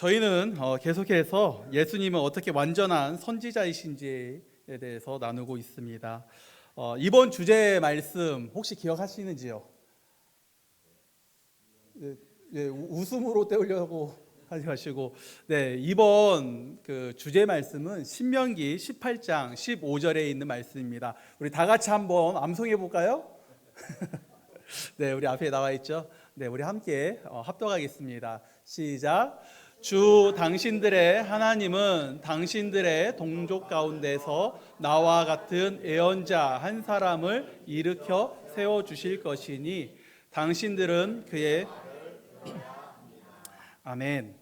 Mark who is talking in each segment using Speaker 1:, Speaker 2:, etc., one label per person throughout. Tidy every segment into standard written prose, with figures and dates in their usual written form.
Speaker 1: 저희는 계속해서 예수님은 어떻게 완전한 선지자이신지에 대해서 나누고 있습니다. 이번 주제 말씀 혹시 기억하시는지요? 웃음으로 때우려고 하지 마시고, 이번 그 주제 말씀은 신명기 18장 15절에 있는 말씀입니다. 우리 다 같이 한번 암송해 볼까요? 우리 앞에 나와 있죠? 우리 함께 합독하겠습니다. 시작. 주 당신들의 하나님은 당신들의 동족 가운데서 나와 같은 예언자 한 사람을 일으켜 세워주실 것이니 당신들은 그의 아멘.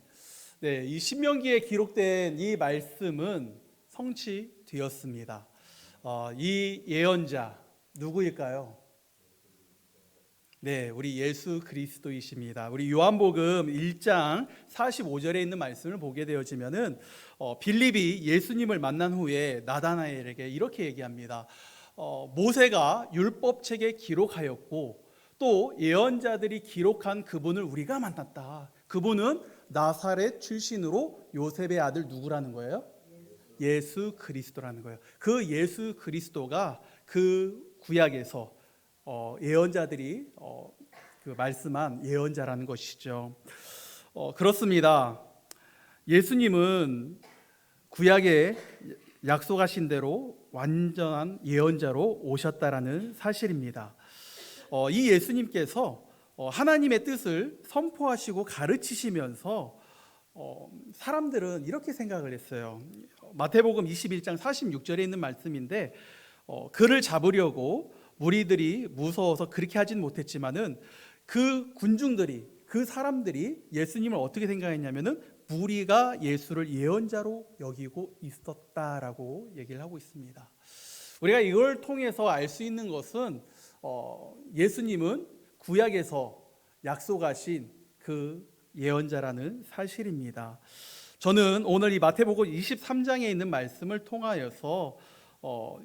Speaker 1: 이 신명기에 기록된 이 말씀은 성취되었습니다. 이 예언자 누구일까요? 우리 예수 그리스도이십니다. 우리 요한복음 1장 45절에 있는 말씀을 보게 되어지면은 빌립이 예수님을 만난 후에 나다나엘에게 이렇게 얘기합니다. 모세가 율법책에 기록하였고 또 예언자들이 기록한 그분을 우리가 만났다. 그분은 나사렛 출신으로 요셉의 아들 누구라는 거예요? 예수 그리스도라는 거예요. 그 예수 그리스도가 그 구약에서 예언자들이 그 말씀한 예언자라는 것이죠. 그렇습니다. 예수님은 구약에 약속하신 대로 완전한 예언자로 오셨다라는 사실입니다. 이 예수님께서 하나님의 뜻을 선포하시고 가르치시면서 사람들은 이렇게 생각을 했어요. 마태복음 21장 46절에 있는 말씀인데 그를 잡으려고 무리들이 무서워서 그렇게 하진 못했지만은 그 군중들이 그 사람들이 예수님을 어떻게 생각했냐면은 무리가 예수를 예언자로 여기고 있었다라고 얘기를 하고 있습니다. 우리가 이걸 통해서 알 수 있는 것은 예수님은 구약에서 약속하신 그 예언자라는 사실입니다. 저는 오늘 이 마태복음 23장에 있는 말씀을 통하여서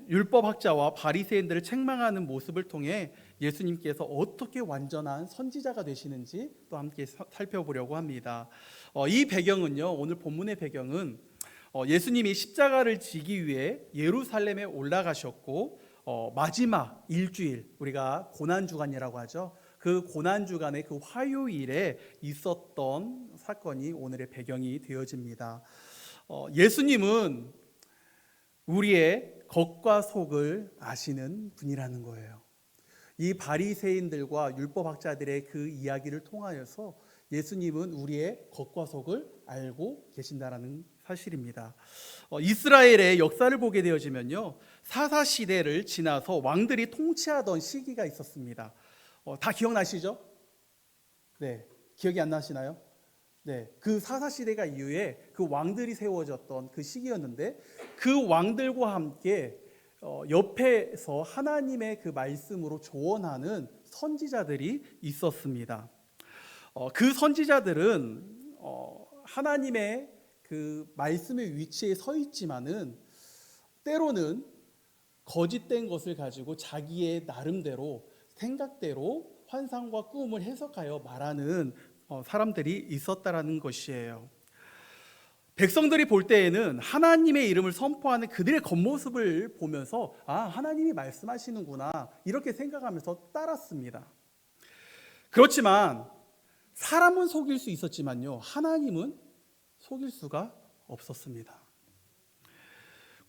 Speaker 1: 율법학자와 바리새인들을 책망하는 모습을 통해 예수님께서 어떻게 완전한 선지자가 되시는지 또 함께 살펴보려고 합니다. 이 배경은요, 오늘 본문의 배경은 예수님이 십자가를 지기 위해 예루살렘에 올라가셨고 마지막 일주일, 우리가 고난주간이라고 하죠. 그 고난주간의 그 화요일에 있었던 사건이 오늘의 배경이 되어집니다. 예수님은 우리의 겉과 속을 아시는 분이라는 거예요. 이 바리새인들과 율법학자들의 그 이야기를 통하여서 예수님은 우리의 겉과 속을 알고 계신다라는 사실입니다. 이스라엘의 역사를 보게 되어지면요, 사사시대를 지나서 왕들이 통치하던 시기가 있었습니다. 다 기억나시죠? 기억이 안 나시나요? 그 사사시대가 이후에 그 왕들이 세워졌던 그 시기였는데 그 왕들과 함께 옆에서 하나님의 그 말씀으로 조언하는 선지자들이 있었습니다. 그 선지자들은 하나님의 그 말씀의 위치에 서 있지만은 때로는 거짓된 것을 가지고 자기의 나름대로 생각대로 환상과 꿈을 해석하여 말하는 사람들이 있었다라는 것이에요. 백성들이 볼 때에는 하나님의 이름을 선포하는 그들의 겉모습을 보면서 하나님이 말씀하시는구나 이렇게 생각하면서 따랐습니다. 그렇지만 사람은 속일 수 있었지만요, 하나님은 속일 수가 없었습니다.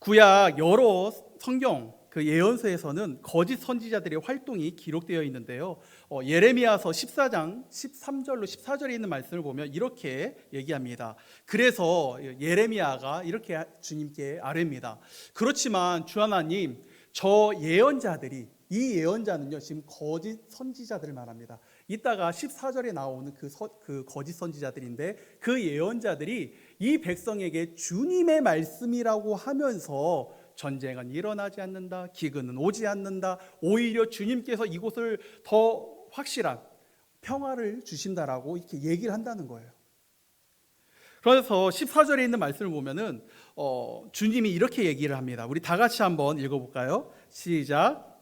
Speaker 1: 구약 여러 성경 그 예언서에서는 거짓 선지자들의 활동이 기록되어 있는데요. 예레미야서 14장 13절로 14절에 있는 말씀을 보면 이렇게 얘기합니다. 그래서 예레미야가 이렇게 주님께 아뢰입니다. 그렇지만 주 하나님, 저 예언자들이, 이 예언자는요 지금 거짓 선지자들을 말합니다. 이따가 14절에 나오는 그 거짓 선지자들인데 그 예언자들이 이 백성에게 주님의 말씀이라고 하면서 전쟁은 일어나지 않는다, 기근은 오지 않는다, 오히려 주님께서 이곳을 더 확실한 평화를 주신다라고 이렇게 얘기를 한다는 거예요. 그래서 14절에 있는 말씀을 보면은 주님이 이렇게 얘기를 합니다. 우리 다 같이 한번 읽어볼까요? 시작.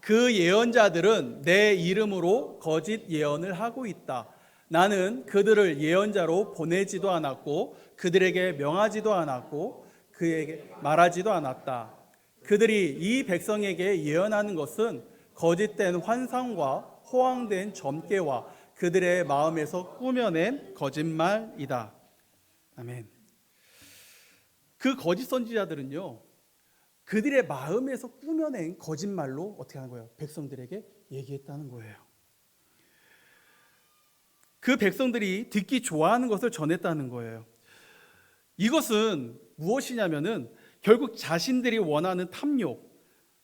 Speaker 1: 그 예언자들은 내 이름으로 거짓 예언을 하고 있다. 나는 그들을 예언자로 보내지도 않았고 그들에게 명하지도 않았고 그에게 말하지도 않았다. 그들이 이 백성에게 예언하는 것은 거짓된 환상과 호황된 점괘와 그들의 마음에서 꾸며낸 거짓말이다. 아멘. 그 거짓 선지자들은요, 그들의 마음에서 꾸며낸 거짓말로 어떻게 하는 거예요? 백성들에게 얘기했다는 거예요. 그 백성들이 듣기 좋아하는 것을 전했다는 거예요. 이것은 무엇이냐면은 결국 자신들이 원하는 탐욕,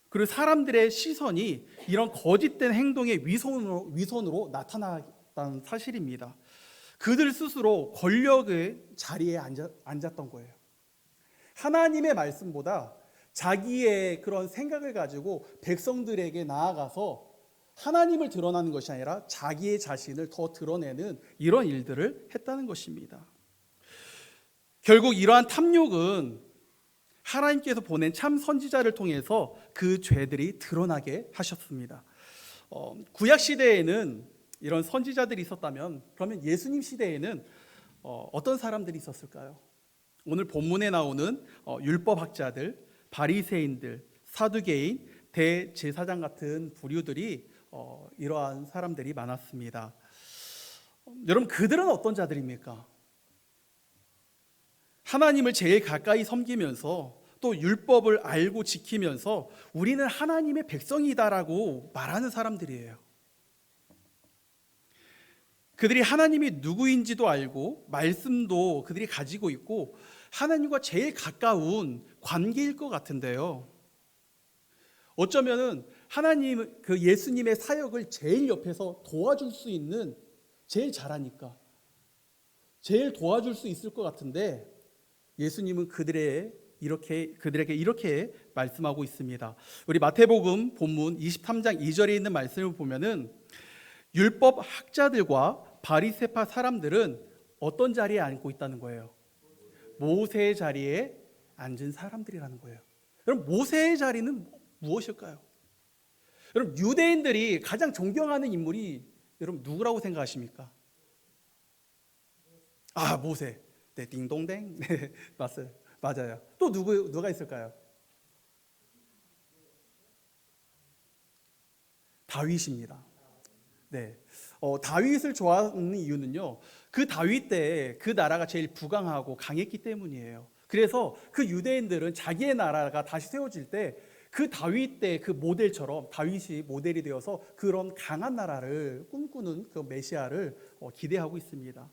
Speaker 1: 그리고 사람들의 시선이 이런 거짓된 행동의 위선으로 나타났다는 사실입니다. 그들 스스로 권력의 자리에 앉았던 거예요. 하나님의 말씀보다 자기의 그런 생각을 가지고 백성들에게 나아가서 하나님을 드러나는 것이 아니라 자기의 자신을 더 드러내는 이런 일들을 했다는 것입니다. 결국 이러한 탐욕은 하나님께서 보낸 참 선지자를 통해서 그 죄들이 드러나게 하셨습니다. 구약 시대에는 이런 선지자들이 있었다면 그러면 예수님 시대에는 어떤 사람들이 있었을까요? 오늘 본문에 나오는 율법학자들, 바리새인들, 사두개인, 대제사장 같은 부류들이 이러한 사람들이 많았습니다. 여러분, 그들은 어떤 자들입니까? 하나님을 제일 가까이 섬기면서 또 율법을 알고 지키면서 우리는 하나님의 백성이다라고 말하는 사람들이에요. 그들이 하나님이 누구인지도 알고 말씀도 그들이 가지고 있고 하나님과 제일 가까운 관계일 것 같은데요. 어쩌면은 하나님, 그 예수님의 사역을 제일 옆에서 도와줄 수 있는, 제일 잘하니까 제일 도와줄 수 있을 것 같은데 예수님은 그들에게 이렇게 말씀하고 있습니다. 우리 마태복음 본문 23장 2절에 있는 말씀을 보면은 율법 학자들과 바리새파 사람들은 어떤 자리에 앉고 있다는 거예요? 모세의 자리에 앉은 사람들이라는 거예요. 여러분, 모세의 자리는 무엇일까요? 여러분, 유대인들이 가장 존경하는 인물이 여러분 누구라고 생각하십니까? 아, 모세. 네, 딩동댕. 네, 맞아요. 또 누가 있을까요? 다윗입니다. 네, 다윗을 좋아하는 이유는요, 그 다윗 때 그 나라가 제일 부강하고 강했기 때문이에요. 그래서 그 유대인들은 자기의 나라가 다시 세워질 때 그 다윗 때 그 모델처럼 다윗이 모델이 되어서 그런 강한 나라를 꿈꾸는 그 메시아를 기대하고 있습니다.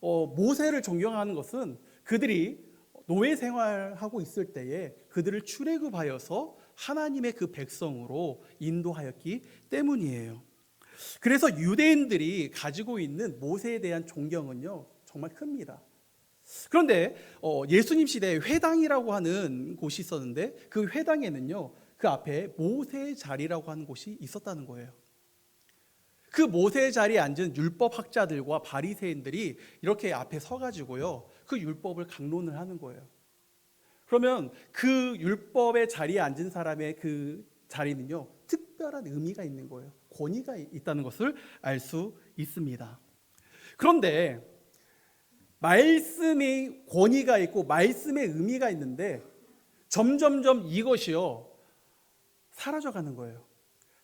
Speaker 1: 모세를 존경하는 것은 그들이 노예 생활하고 있을 때에 그들을 출애굽하여서 하나님의 그 백성으로 인도하였기 때문이에요. 그래서 유대인들이 가지고 있는 모세에 대한 존경은요, 정말 큽니다. 그런데 예수님 시대에 회당이라고 하는 곳이 있었는데 그 회당에는요, 그 앞에 모세의 자리라고 하는 곳이 있었다는 거예요. 그 모세의 자리에 앉은 율법학자들과 바리새인들이 이렇게 앞에 서가지고요, 그 율법을 강론을 하는 거예요. 그러면 그 율법의 자리에 앉은 사람의 그 자리는요, 특별한 의미가 있는 거예요. 권위가 있다는 것을 알 수 있습니다. 그런데 말씀이 권위가 있고 말씀의 의미가 있는데 점점점 이것이요, 사라져가는 거예요.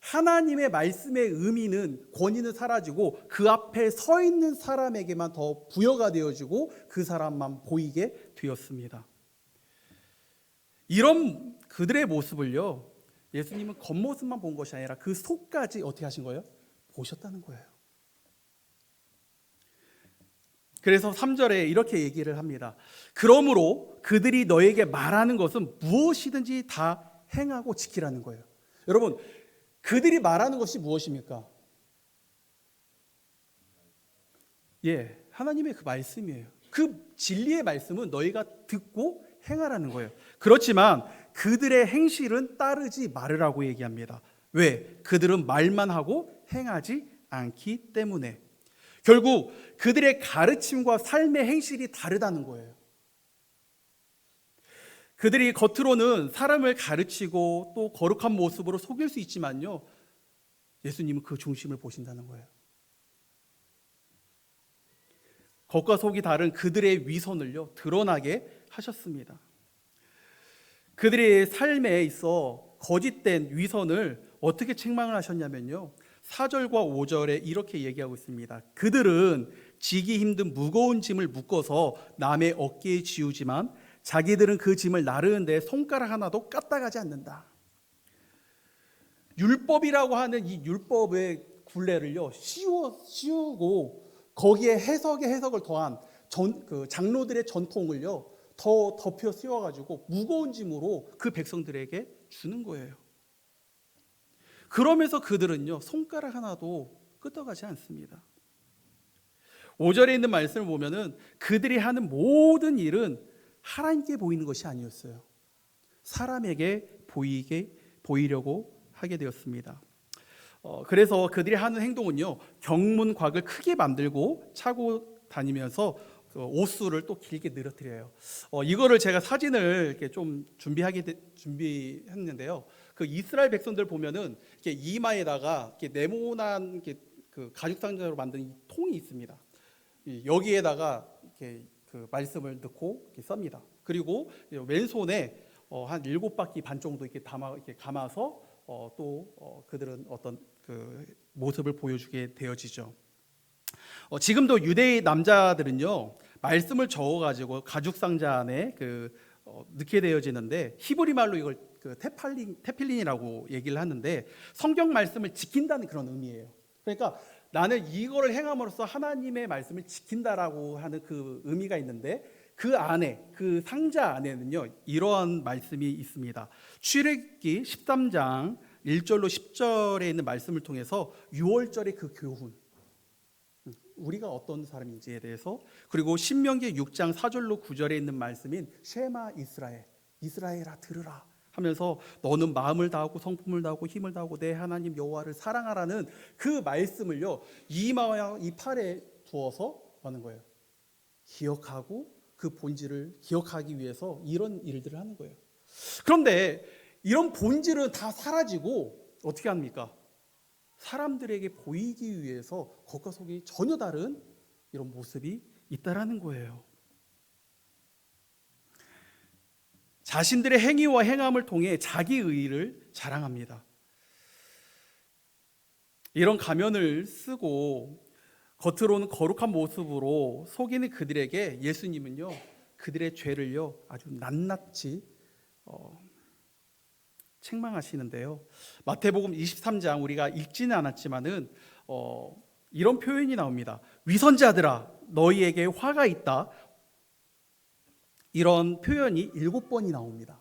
Speaker 1: 하나님의 말씀의 의미는, 권위는 사라지고 그 앞에 서 있는 사람에게만 더 부여가 되어지고 그 사람만 보이게 되었습니다. 이런 그들의 모습을요, 예수님은 겉모습만 본 것이 아니라 그 속까지 어떻게 하신 거예요? 보셨다는 거예요. 그래서 3절에 이렇게 얘기를 합니다. 그러므로 그들이 너에게 말하는 것은 무엇이든지 다 행하고 지키라는 거예요. 여러분, 그들이 말하는 것이 무엇입니까? 예, 하나님의 그 말씀이에요. 그 진리의 말씀은 너희가 듣고 행하라는 거예요. 그렇지만 그들의 행실은 따르지 말으라고 얘기합니다. 왜? 그들은 말만 하고 행하지 않기 때문에. 결국 그들의 가르침과 삶의 행실이 다르다는 거예요. 그들이 겉으로는 사람을 가르치고 또 거룩한 모습으로 속일 수 있지만요, 예수님은 그 중심을 보신다는 거예요. 겉과 속이 다른 그들의 위선을요 드러나게 하셨습니다. 그들의 삶에 있어 거짓된 위선을 어떻게 책망을 하셨냐면요, 4절과 5절에 이렇게 얘기하고 있습니다. 그들은 지기 힘든 무거운 짐을 묶어서 남의 어깨에 지우지만 자기들은 그 짐을 나르는데 손가락 하나도 까딱하지 않는다. 율법이라고 하는 이 율법의 굴레를요 씌우고 거기에 해석을 더한 장로들의 전통을요 더 덮여 씌워가지고 무거운 짐으로 그 백성들에게 주는 거예요. 그러면서 그들은요 손가락 하나도 끄떡하지 않습니다. 5절에 있는 말씀을 보면은 그들이 하는 모든 일은 하나님께 보이는 것이 아니었어요. 사람에게 보이려고 하게 되었습니다. 그래서 그들이 하는 행동은요 경문곽을 크게 만들고 차고 다니면서 옷수를 또 길게 늘어뜨려요. 이거를 제가 사진을 이렇게 좀 준비했는데요. 그 이스라엘 백성들 보면은 이렇게 이마에다가 이렇게 네모난 그 가죽 상자로 만든 이 통이 있습니다. 여기에다가 이렇게 그 말씀을 넣고 이렇게 썹니다. 그리고 왼손에 한 7바퀴 반 정도 이렇게 감아서 그들은 어떤 그 모습을 보여주게 되어지죠. 지금도 유대의 남자들은요 말씀을 적어가지고 가죽 상자 안에 넣게 되어지는데 히브리 말로 이걸 테필린이라고 얘기를 하는데 성경 말씀을 지킨다는 그런 의미예요. 그러니까 나는 이거를 행함으로써 하나님의 말씀을 지킨다라고 하는 그 의미가 있는데 그 안에 그 상자 안에는요 이러한 말씀이 있습니다. 출애굽기 13장 1절로 10절에 있는 말씀을 통해서 6월절의 그 교훈, 우리가 어떤 사람인지에 대해서, 그리고 신명기 6장 4절로 9절에 있는 말씀인 쉐마 이스라엘, 이스라엘아 들으라 하면서 너는 마음을 다하고 성품을 다하고 힘을 다하고 내 하나님 여호와를 사랑하라는 그 말씀을요 이마와 이 팔에 두어서 하는 거예요. 기억하고 그 본질을 기억하기 위해서 이런 일들을 하는 거예요. 그런데 이런 본질은 다 사라지고 어떻게 합니까? 사람들에게 보이기 위해서 겉과 속이 전혀 다른 이런 모습이 있다라는 거예요. 자신들의 행위와 행함을 통해 자기 의의를 자랑합니다. 이런 가면을 쓰고 겉으로는 거룩한 모습으로 속이는 그들에게 예수님은요 그들의 죄를요 아주 낱낱이 책망하시는데요. 마태복음 23장 우리가 읽지는 않았지만은 이런 표현이 나옵니다. 위선자들아 너희에게 화가 있다. 이런 표현이 7번이 나옵니다.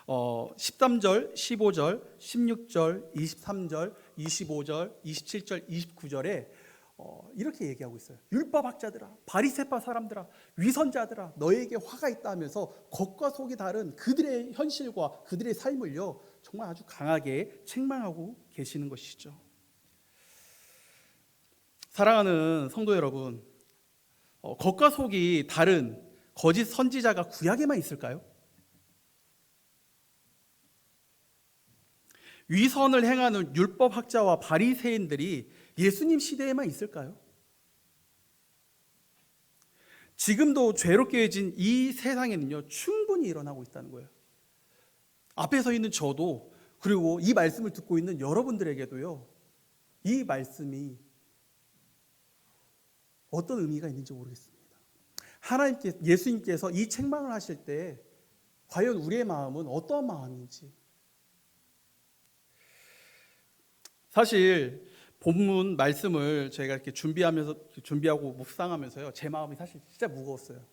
Speaker 1: 13절, 15절, 16절, 23절, 25절, 27절, 29절에 이렇게 얘기하고 있어요. 율법학자들아, 바리새파 사람들아, 위선자들아, 너에게 화가 있다 하면서 겉과 속이 다른 그들의 현실과 그들의 삶을요 정말 아주 강하게 책망하고 계시는 것이죠. 사랑하는 성도 여러분, 겉과 속이 다른 거짓 선지자가 구약에만 있을까요? 위선을 행하는 율법학자와 바리새인들이 예수님 시대에만 있을까요? 지금도 죄롭게 해진 이 세상에는요 충분히 일어나고 있다는 거예요. 앞에 서 있는 저도 그리고 이 말씀을 듣고 있는 여러분들에게도요 이 말씀이 어떤 의미가 있는지 모르겠습니다. 예수님께서 이 책망을 하실 때 과연 우리의 마음은 어떠한 마음인지, 사실 본문 말씀을 저희가 이렇게 준비하고 묵상하면서요 제 마음이 사실 진짜 무거웠어요.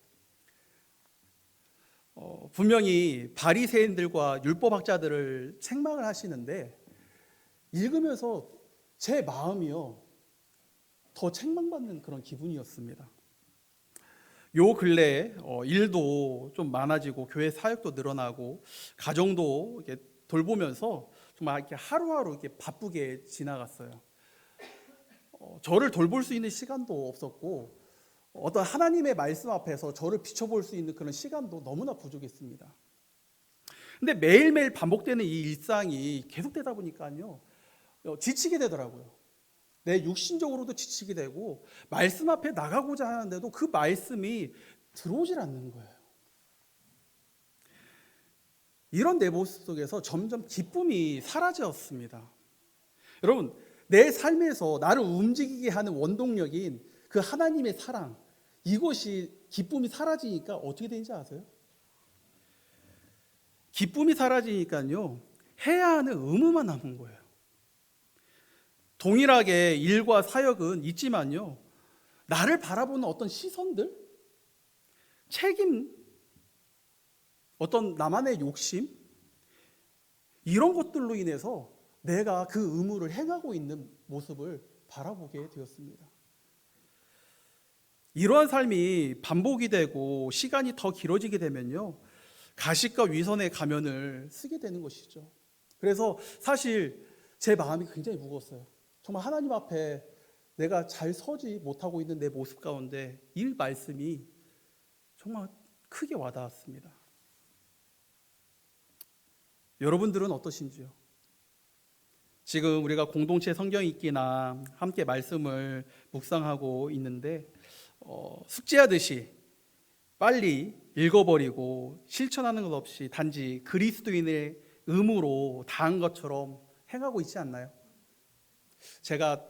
Speaker 1: 분명히 바리새인들과 율법학자들을 책망을 하시는데 읽으면서 제 마음이요 더 책망받는 그런 기분이었습니다. 요 근래에 일도 좀 많아지고 교회 사역도 늘어나고 가정도 이렇게 돌보면서 정말 이렇게 하루하루 이렇게 바쁘게 지나갔어요. 저를 돌볼 수 있는 시간도 없었고 어떤 하나님의 말씀 앞에서 저를 비춰볼 수 있는 그런 시간도 너무나 부족했습니다. 근데 매일매일 반복되는 이 일상이 계속되다 보니까요 지치게 되더라고요. 내 육신적으로도 지치게 되고 말씀 앞에 나가고자 하는데도 그 말씀이 들어오질 않는 거예요. 이런 내 모습 속에서 점점 기쁨이 사라졌습니다. 여러분, 내 삶에서 나를 움직이게 하는 원동력인 그 하나님의 사랑, 이것이 기쁨이 사라지니까 어떻게 되는지 아세요? 기쁨이 사라지니까요, 해야 하는 의무만 남은 거예요. 동일하게 일과 사역은 있지만요, 나를 바라보는 어떤 시선들, 책임, 어떤 나만의 욕심, 이런 것들로 인해서 내가 그 의무를 행하고 있는 모습을 바라보게 되었습니다. 이러한 삶이 반복이 되고 시간이 더 길어지게 되면요, 가식과 위선의 가면을 쓰게 되는 것이죠. 그래서 사실 제 마음이 굉장히 무거웠어요. 정말 하나님 앞에 내가 잘 서지 못하고 있는 내 모습 가운데 이 말씀이 정말 크게 와닿았습니다. 여러분들은 어떠신지요? 지금 우리가 공동체 성경 읽기나 함께 말씀을 묵상하고 있는데 숙제하듯이 빨리 읽어버리고 실천하는 것 없이 단지 그리스도인의 의무로 다한 것처럼 행하고 있지 않나요? 제가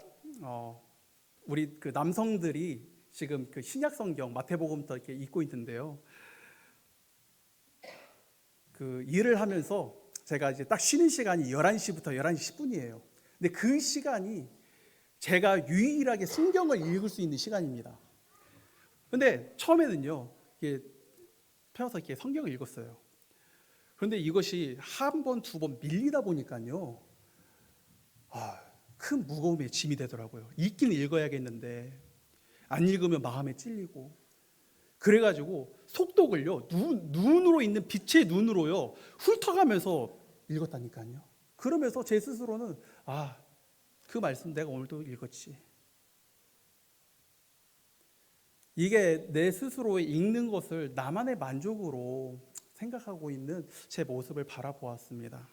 Speaker 1: 우리 그 남성들이 지금 그 신약 성경 마태복음부터 이렇게 읽고 있는데요. 그 일을 하면서 제가 이제 딱 쉬는 시간이 11시부터 11시 10분이에요. 근데 그 시간이 제가 유일하게 성경을 읽을 수 있는 시간입니다. 근데 처음에는요, 이게 펴서 이렇게 성경을 읽었어요. 그런데 이것이 한 번, 두 번 밀리다 보니까요, 큰 무거움의 짐이 되더라고요. 읽긴 읽어야겠는데 안 읽으면 마음에 찔리고, 그래가지고 속독을요, 눈으로 있는 빛의 눈으로요 훑어가면서 읽었다니까요. 그러면서 제 스스로는 그 말씀 내가 오늘도 읽었지. 이게 내 스스로 읽는 것을 나만의 만족으로 생각하고 있는 제 모습을 바라보았습니다.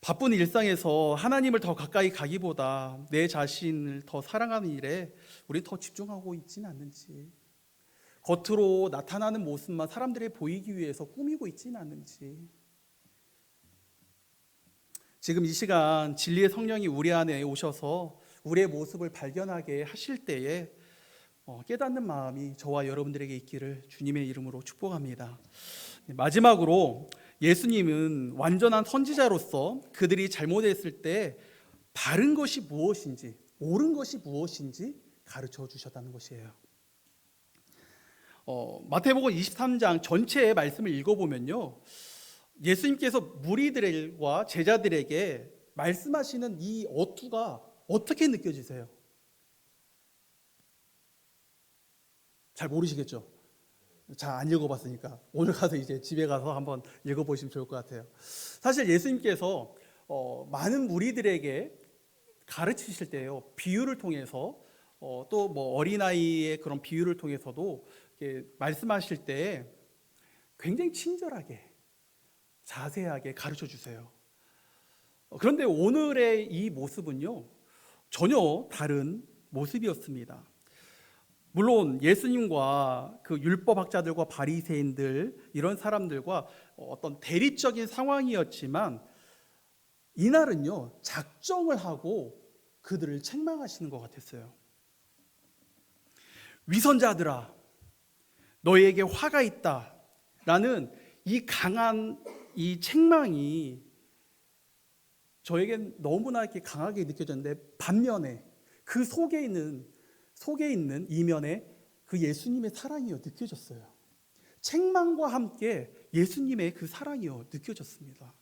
Speaker 1: 바쁜 일상에서 하나님을 더 가까이 가기보다 내 자신을 더 사랑하는 일에 우리 더 집중하고 있지는 않는지, 겉으로 나타나는 모습만 사람들에 보이기 위해서 꾸미고 있지는 않는지, 지금 이 시간 진리의 성령이 우리 안에 오셔서 우리의 모습을 발견하게 하실 때에 깨닫는 마음이 저와 여러분들에게 있기를 주님의 이름으로 축복합니다. 마지막으로 예수님은 완전한 선지자로서 그들이 잘못했을 때 바른 것이 무엇인지, 옳은 것이 무엇인지 가르쳐 주셨다는 것이에요. 마태복음 23장 전체의 말씀을 읽어보면요, 예수님께서 무리들과 제자들에게 말씀하시는 이 어투가 어떻게 느껴지세요? 잘 모르시겠죠? 잘 안 읽어봤으니까 오늘 가서 이제 집에 가서 한번 읽어보시면 좋을 것 같아요. 사실 예수님께서 많은 무리들에게 가르치실 때요, 비유를 통해서 또 뭐 어린아이의 그런 비유를 통해서도 이렇게 말씀하실 때 굉장히 친절하게 자세하게 가르쳐 주세요. 그런데 오늘의 이 모습은요, 전혀 다른 모습이었습니다. 물론 예수님과 그 율법학자들과 바리새인들, 이런 사람들과 어떤 대립적인 상황이었지만 이날은요, 작정을 하고 그들을 책망하시는 것 같았어요. 위선자들아, 너희에게 화가 있다 라는 이 강한 이 책망이 저에겐 너무나 이렇게 강하게 느껴졌는데, 반면에 그 속에 있는 이면에 그 예수님의 사랑이요 느껴졌어요. 책망과 함께 예수님의 그 사랑이요 느껴졌습니다.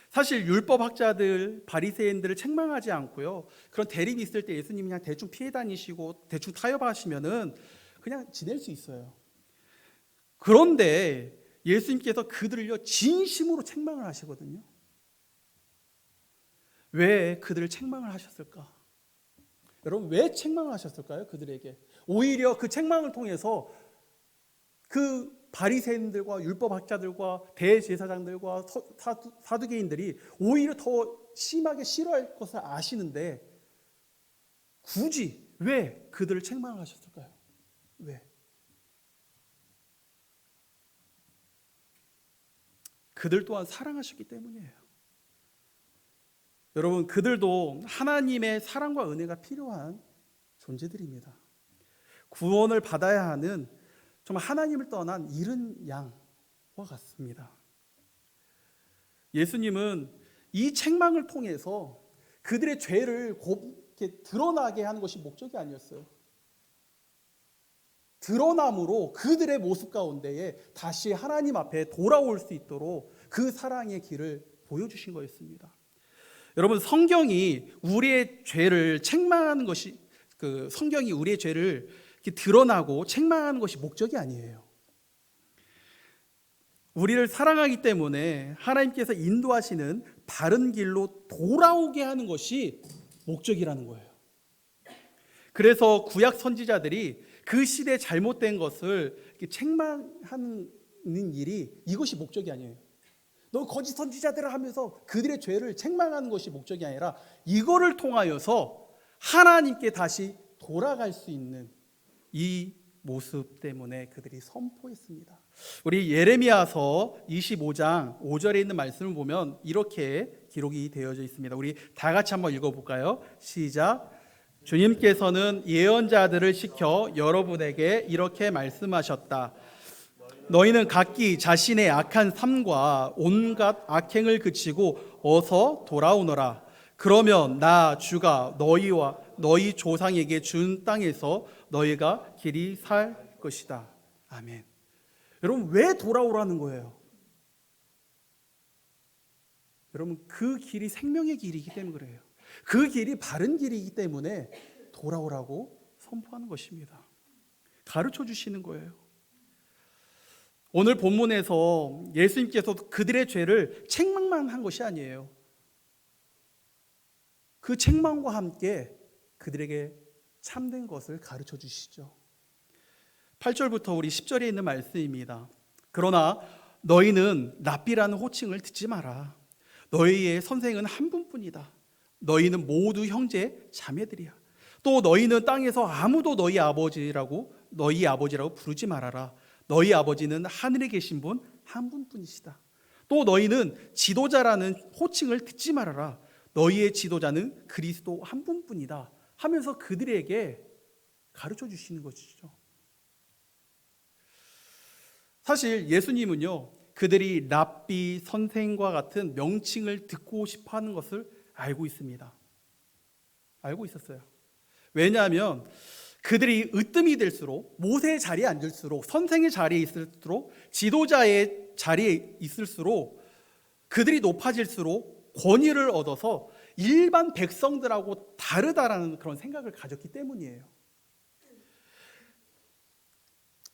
Speaker 1: 사실 율법학자들, 바리새인들을 책망하지 않고요, 그런 대립이 있을 때 예수님이 그냥 대충 피해 다니시고 대충 타협하시면은 그냥 지낼 수 있어요. 그런데 예수님께서 그들을요 진심으로 책망을 하시거든요. 왜 그들을 책망을 하셨을까? 여러분, 왜 책망을 하셨을까요? 그들에게 오히려 그 책망을 통해서 그 바리새인들과 율법학자들과 대제사장들과 사두개인들이 오히려 더 심하게 싫어할 것을 아시는데 굳이 왜 그들을 책망하셨을까요? 왜? 그들 또한 사랑하셨기 때문이에요. 여러분, 그들도 하나님의 사랑과 은혜가 필요한 존재들입니다. 구원을 받아야 하는 정말 하나님을 떠난 잃은 양과 같습니다. 예수님은 이 책망을 통해서 그들의 죄를 곱게 드러나게 하는 것이 목적이 아니었어요. 드러남으로 그들의 모습 가운데에 다시 하나님 앞에 돌아올 수 있도록 그 사랑의 길을 보여주신 거였습니다. 여러분, 성경이 우리의 죄를 책망하는 것이 성경이 우리의 죄를 드러나고 책망하는 것이 목적이 아니에요. 우리를 사랑하기 때문에 하나님께서 인도하시는 바른 길로 돌아오게 하는 것이 목적이라는 거예요. 그래서 구약 선지자들이 그 시대에 잘못된 것을 책망하는 일이 이것이 목적이 아니에요. 너 거짓 선지자들을 하면서 그들의 죄를 책망하는 것이 목적이 아니라 이거를 통하여서 하나님께 다시 돌아갈 수 있는 이 모습 때문에 그들이 선포했습니다. 우리 예레미야서 25장 5절에 있는 말씀을 보면 이렇게 기록이 되어져 있습니다. 우리 다 같이 한번 읽어볼까요? 시작. 주님께서는 예언자들을 시켜 여러분에게 이렇게 말씀하셨다. 너희는 각기 자신의 악한 삶과 온갖 악행을 그치고 어서 돌아오너라. 그러면 나 주가 너희와 너희 조상에게 준 땅에서 너희가 길이 살 것이다. 아멘. 여러분, 왜 돌아오라는 거예요? 여러분, 그 길이 생명의 길이기 때문에 그래요. 그 길이 바른 길이기 때문에 돌아오라고 선포하는 것입니다. 가르쳐 주시는 거예요. 오늘 본문에서 예수님께서 그들의 죄를 책망만 한 것이 아니에요. 그 책망과 함께 그들에게 참된 것을 가르쳐 주시죠. 8절부터 우리 10절에 있는 말씀입니다. 그러나 너희는 랍비라는 호칭을 듣지 마라. 너희의 선생은 한 분뿐이다. 너희는 모두 형제 자매들이야. 또 너희는 땅에서 아무도 너희 아버지라고 부르지 말아라. 너희 아버지는 하늘에 계신 분 한 분뿐이시다. 또 너희는 지도자라는 호칭을 듣지 말아라. 너희의 지도자는 그리스도 한 분뿐이다. 하면서 그들에게 가르쳐 주시는 것이죠. 사실 예수님은요, 그들이 랍비 선생과 같은 명칭을 듣고 싶어 하는 것을 알고 있습니다. 알고 있었어요. 왜냐하면 그들이 으뜸이 될수록, 모세의 자리에 앉을수록, 선생의 자리에 있을수록, 지도자의 자리에 있을수록 그들이 높아질수록 권위를 얻어서 일반 백성들하고 다르다라는 그런 생각을 가졌기 때문이에요.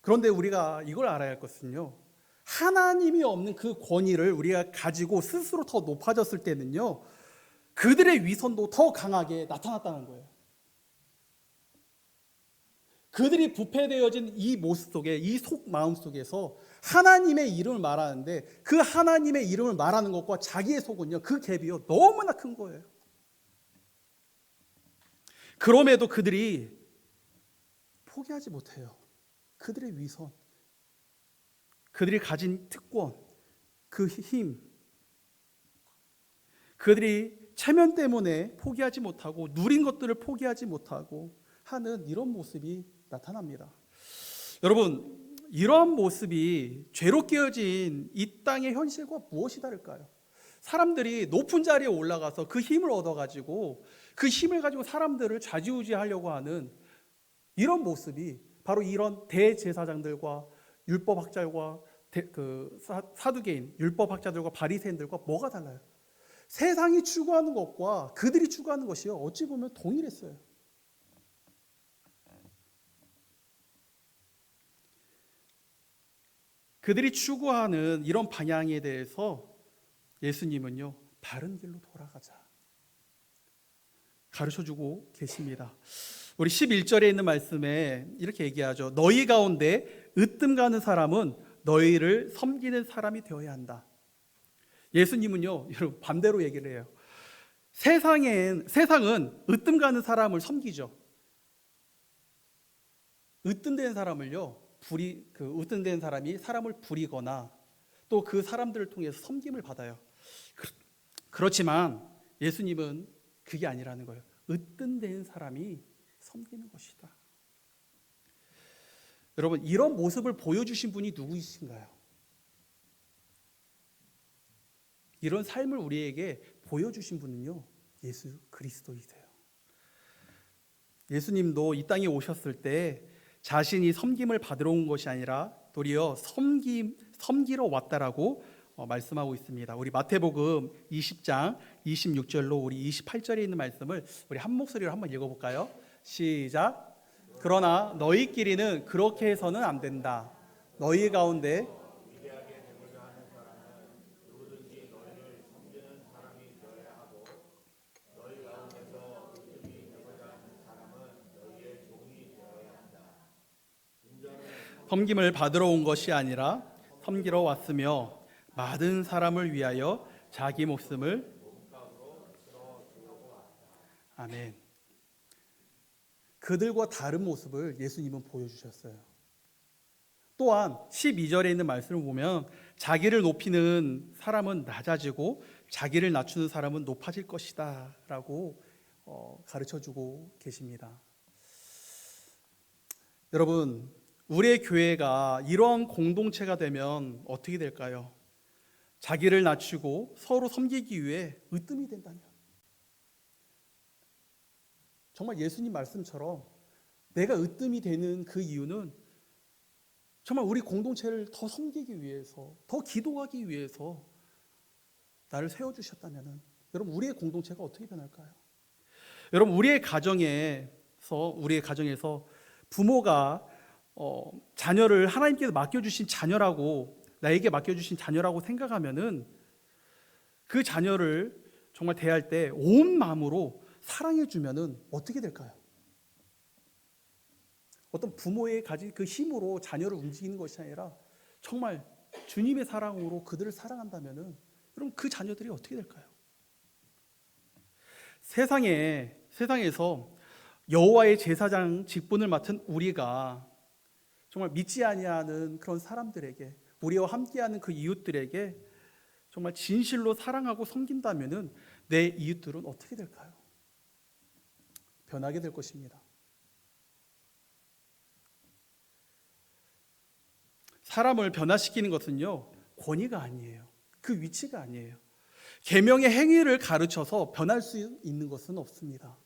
Speaker 1: 그런데 우리가 이걸 알아야 할 것은요, 하나님이 없는 그 권위를 우리가 가지고 스스로 더 높아졌을 때는요, 그들의 위선도 더 강하게 나타났다는 거예요. 그들이 부패되어진 이 모습 속에, 이 속마음 속에서 하나님의 이름을 말하는데 그 하나님의 이름을 말하는 것과 자기의 속은요, 그 갭이요 너무나 큰 거예요. 그럼에도 그들이 포기하지 못해요. 그들의 위선, 그들이 가진 특권, 그 힘, 그들이 체면 때문에 포기하지 못하고 누린 것들을 포기하지 못하고 하는 이런 모습이 나타납니다. 여러분, 이러한 모습이 죄로 깨어진 이 땅의 현실과 무엇이 다를까요? 사람들이 높은 자리에 올라가서 그 힘을 얻어가지고 그 힘을 가지고 사람들을 좌지우지하려고 하는 이런 모습이 바로 이런 대제사장들과 율법학자들과 사두개인, 율법학자들과 바리새인들과 뭐가 달라요? 세상이 추구하는 것과 그들이 추구하는 것이요, 어찌 보면 동일했어요. 그들이 추구하는 이런 방향에 대해서 예수님은요, 바른 길로 돌아가자 가르쳐주고 계십니다. 우리 11절에 있는 말씀에 이렇게 얘기하죠. 너희 가운데 으뜸 가는 사람은 너희를 섬기는 사람이 되어야 한다. 예수님은요, 여러분 반대로 얘기를 해요. 세상은 으뜸 가는 사람을 섬기죠. 으뜸된 사람을요, 으뜸된 사람이 사람을 부리거나 또 그 사람들을 통해서 섬김을 받아요. 그렇지만 예수님은 그게 아니라는 거예요. 으뜸된 사람이 섬기는 것이다. 여러분, 이런 모습을 보여주신 분이 누구이신가요? 이런 삶을 우리에게 보여주신 분은요, 예수 그리스도이세요. 예수님도 이 땅에 오셨을 때 자신이 섬김을 받으러 온 것이 아니라 도리어 섬기러 왔다라고 말씀하고 있습니다. 우리 마태복음 20장 26절로 우리 28절에 있는 말씀을 우리 한 목소리로 한번 읽어볼까요? 시작. 그러나 너희끼리는 그렇게 해서는 안 된다. 너희 가운데 섬김을 받으러 온 것이 아니라 섬기러 왔으며 많은 사람을 위하여 자기 목숨을 아멘. 그들과 다른 모습을 예수님은 보여주셨어요. 또한 12절에 있는 말씀을 보면 자기를 높이는 사람은 낮아지고 자기를 낮추는 사람은 높아질 것이다 라고 가르쳐주고 계십니다. 여러분, 우리의 교회가 이런 공동체가 되면 어떻게 될까요? 자기를 낮추고 서로 섬기기 위해 으뜸이 된다면, 정말 예수님 말씀처럼 내가 으뜸이 되는 그 이유는 정말 우리 공동체를 더 섬기기 위해서, 더 기도하기 위해서 나를 세워주셨다면, 여러분, 우리의 공동체가 어떻게 변할까요? 여러분, 우리의 가정에서 부모가 자녀를 하나님께서 맡겨주신 자녀라고, 나에게 맡겨주신 자녀라고 생각하면은 그 자녀를 정말 대할 때 온 마음으로 사랑해주면은 어떻게 될까요? 어떤 부모의 가진 그 힘으로 자녀를 움직이는 것이 아니라 정말 주님의 사랑으로 그들을 사랑한다면은 여러분, 그 자녀들이 어떻게 될까요? 세상에서 여호와의 제사장 직분을 맡은 우리가 정말 믿지 아니하는 그런 사람들에게, 우리와 함께하는 그 이웃들에게 정말 진실로 사랑하고 섬긴다면은 내 이웃들은 어떻게 될까요? 변하게 될 것입니다. 사람을 변화시키는 것은요, 권위가 아니에요. 그 위치가 아니에요. 계명의 행위를 가르쳐서 변할 수 있는 것은 없습니다.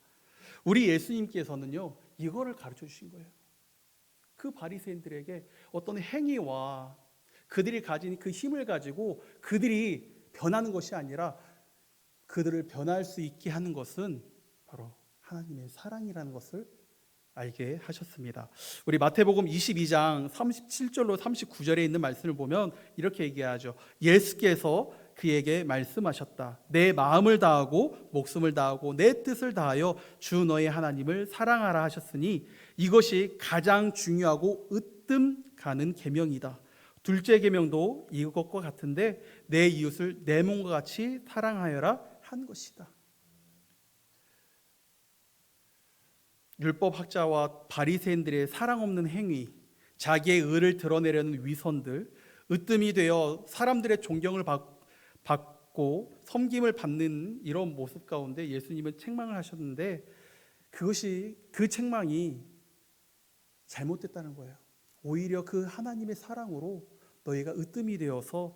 Speaker 1: 우리 예수님께서는요, 이거를 가르쳐 주신 거예요. 그 바리새인들에게 어떤 행위와 그들이 가진 그 힘을 가지고 그들이 변하는 것이 아니라 그들을 변할 수 있게 하는 것은 바로 하나님의 사랑이라는 것을 알게 하셨습니다. 우리 마태복음 22장 37절로 39절에 있는 말씀을 보면 이렇게 얘기하죠. 예수께서 그에게 말씀하셨다. 내 마음을 다하고 목숨을 다하고 내 뜻을 다하여 주 너의 하나님을 사랑하라 하셨으니 이것이 가장 중요하고 으뜸 가는 계명이다. 둘째 계명도 이것과 같은데 내 이웃을 내 몸과 같이 사랑하여라 한 것이다. 율법학자와 바리새인들의 사랑 없는 행위, 자기의 의를 드러내려는 위선들, 으뜸이 되어 사람들의 존경을 받고 섬김을 받는 이런 모습 가운데 예수님은 책망을 하셨는데 그 책망이 잘못됐다는 거예요. 오히려 그 하나님의 사랑으로 너희가 으뜸이 되어서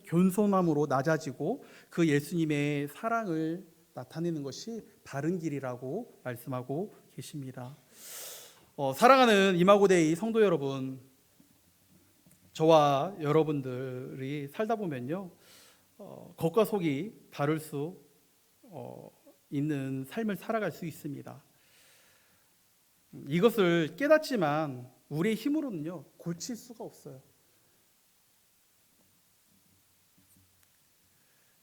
Speaker 1: 겸손함으로 낮아지고 그 예수님의 사랑을 나타내는 것이 바른 길이라고 말씀하고 계십니다. 사랑하는 이마고데이 성도 여러분, 저와 여러분들이 살다 보면요, 겉과 속이 다를 수 있는 삶을 살아갈 수 있습니다. 이것을 깨닫지만 우리의 힘으로는요, 고칠 수가 없어요.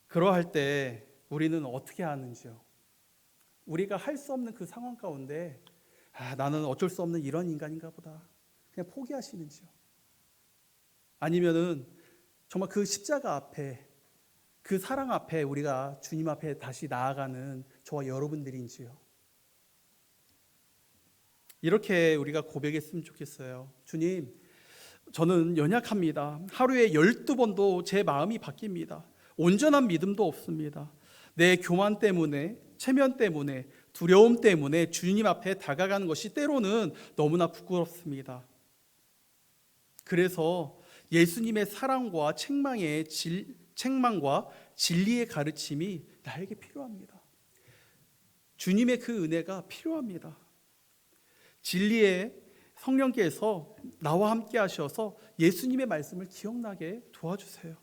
Speaker 1: 그러할 때 우리는 어떻게 하는지요? 우리가 할 수 없는 그 상황 가운데 나는 어쩔 수 없는 이런 인간인가 보다, 그냥 포기하시는지요? 아니면은 정말 그 십자가 앞에 그 사랑 앞에 우리가 주님 앞에 다시 나아가는 저와 여러분들인지요. 이렇게 우리가 고백했으면 좋겠어요. 주님, 저는 연약합니다. 하루에 12번도 제 마음이 바뀝니다. 온전한 믿음도 없습니다. 내 교만 때문에, 체면 때문에, 두려움 때문에 주님 앞에 다가가는 것이 때로는 너무나 부끄럽습니다. 그래서 예수님의 사랑과 책망과 진리의 가르침이 나에게 필요합니다. 주님의 그 은혜가 필요합니다. 진리의 성령께서 나와 함께 하셔서 예수님의 말씀을 기억나게 도와주세요.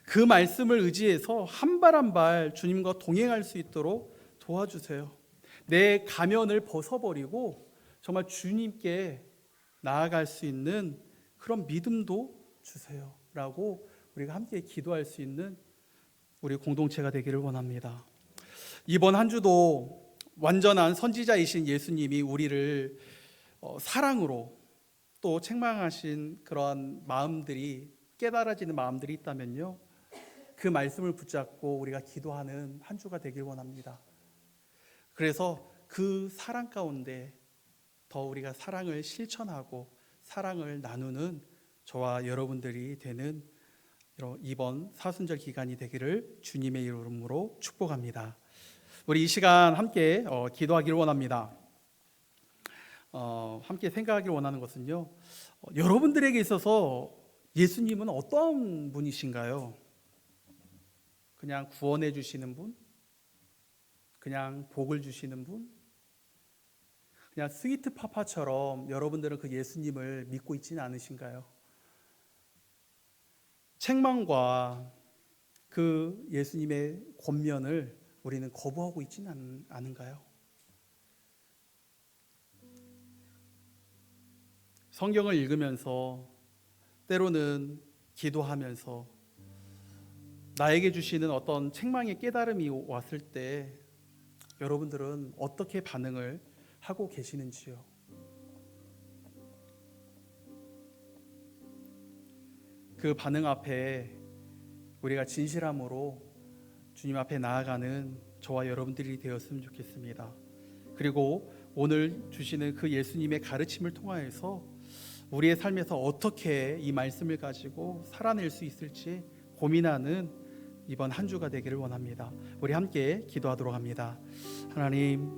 Speaker 1: 그 말씀을 의지해서 한 발 한 발 주님과 동행할 수 있도록 도와주세요. 내 가면을 벗어버리고 정말 주님께 나아갈 수 있는 그런 믿음도 주세요 라고 우리가 함께 기도할 수 있는 우리 공동체가 되기를 원합니다. 이번 한 주도 완전한 선지자이신 예수님이 우리를 사랑으로 또 책망하신 그러한 마음들이 깨달아지는 마음들이 있다면요, 그 말씀을 붙잡고 우리가 기도하는 한 주가 되길 원합니다. 그래서 그 사랑 가운데 더 우리가 사랑을 실천하고 사랑을 나누는 저와 여러분들이 되는 이번 사순절 기간이 되기를 주님의 이름으로 축복합니다. 우리 이 시간 함께 기도하기를 원합니다. 함께 생각하기를 원하는 것은요, 여러분들에게 있어서 예수님은 어떤 분이신가요? 그냥 구원해 주시는 분? 그냥 복을 주시는 분? 그냥 스위트 파파처럼 여러분들은 그 예수님을 믿고 있지는 않으신가요? 책망과 그 예수님의 권면을 우리는 거부하고 있지는 않은가요? 성경을 읽으면서 때로는 기도하면서 나에게 주시는 어떤 책망의 깨달음이 왔을 때 여러분들은 어떻게 반응을 하고 계시는지요? 그 반응 앞에 우리가 진실함으로 주님 앞에 나아가는 저와 여러분들이 되었으면 좋겠습니다. 그리고 오늘 주시는 그 예수님의 가르침을 통하여서 우리의 삶에서 어떻게 이 말씀을 가지고 살아낼 수 있을지 고민하는 이번 한 주가 되기를 원합니다. 우리 함께 기도하도록 합니다. 하나님,